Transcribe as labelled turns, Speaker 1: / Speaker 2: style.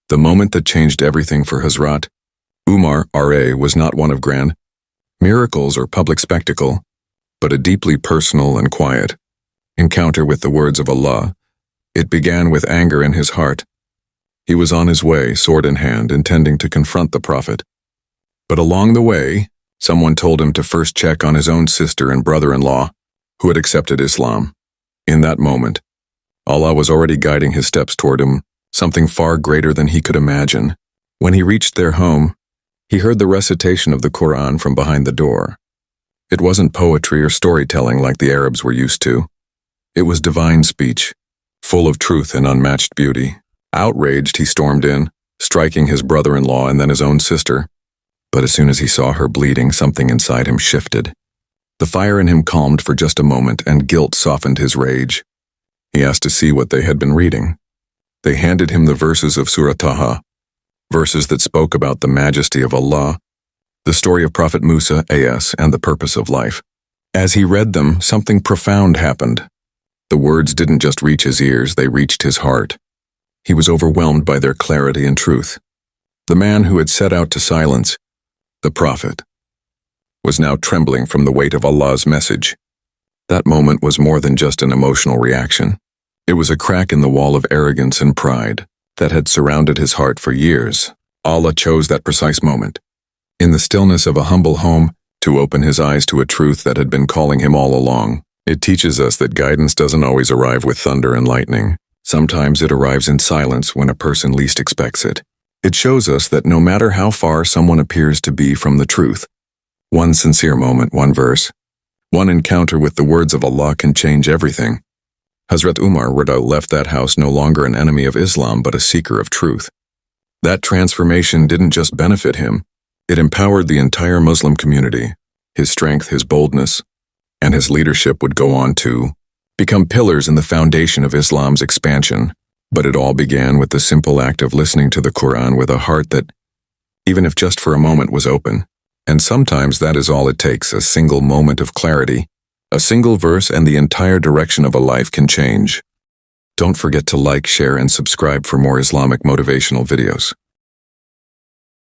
Speaker 1: The moment that changed everything for Hazrat Umar R.A. was not one of grand miracles or public spectacle, but a deeply personal and quiet encounter with the words of Allah. It began with anger in his heart. He was on his way, sword in hand, intending to confront the Prophet. But along the way, someone told him to first check on his own sister and brother-in-law, who had accepted Islam. In that moment, Allah was already guiding his steps toward him, something far greater than he could imagine. When he reached their home, he heard the recitation of the Qur'an from behind the door. It wasn't poetry or storytelling like the Arabs were used to. It was divine speech, full of truth and unmatched beauty. Outraged, he stormed in, striking his brother-in-law and then his own sister. But as soon as he saw her bleeding, something inside him shifted. The fire in him calmed for just a moment, and guilt softened his rage. He asked to see what they had been reading. They handed him the verses of Surah Taha, verses that spoke about the majesty of Allah, the story of Prophet Musa A.S., and the purpose of life. As he read them, something profound happened. The words didn't just reach his ears, they reached his heart. He was overwhelmed by their clarity and truth. The man who had set out to silence the Prophet was now trembling from the weight of Allah's message. That moment was more than just an emotional reaction. It was a crack in the wall of arrogance and pride that had surrounded his heart for years. Allah chose that precise moment, in the stillness of a humble home, to open his eyes to a truth that had been calling him all along. It teaches us that guidance doesn't always arrive with thunder and lightning. Sometimes it arrives in silence when a person least expects it. It shows us that no matter how far someone appears to be from the truth, one sincere moment, one verse, one encounter with the words of Allah can change everything. Hazrat Umar left that house no longer an enemy of Islam but a seeker of truth. That transformation didn't just benefit him, it empowered the entire Muslim community. His strength, his boldness, and his leadership would go on to become pillars in the foundation of Islam's expansion. But it all began with the simple act of listening to the Qur'an with a heart that, even if just for a moment, was open. And sometimes that is all it takes, a single moment of clarity. A single verse and the entire direction of a life can change. Don't forget to like, share, and subscribe for more Islamic motivational videos.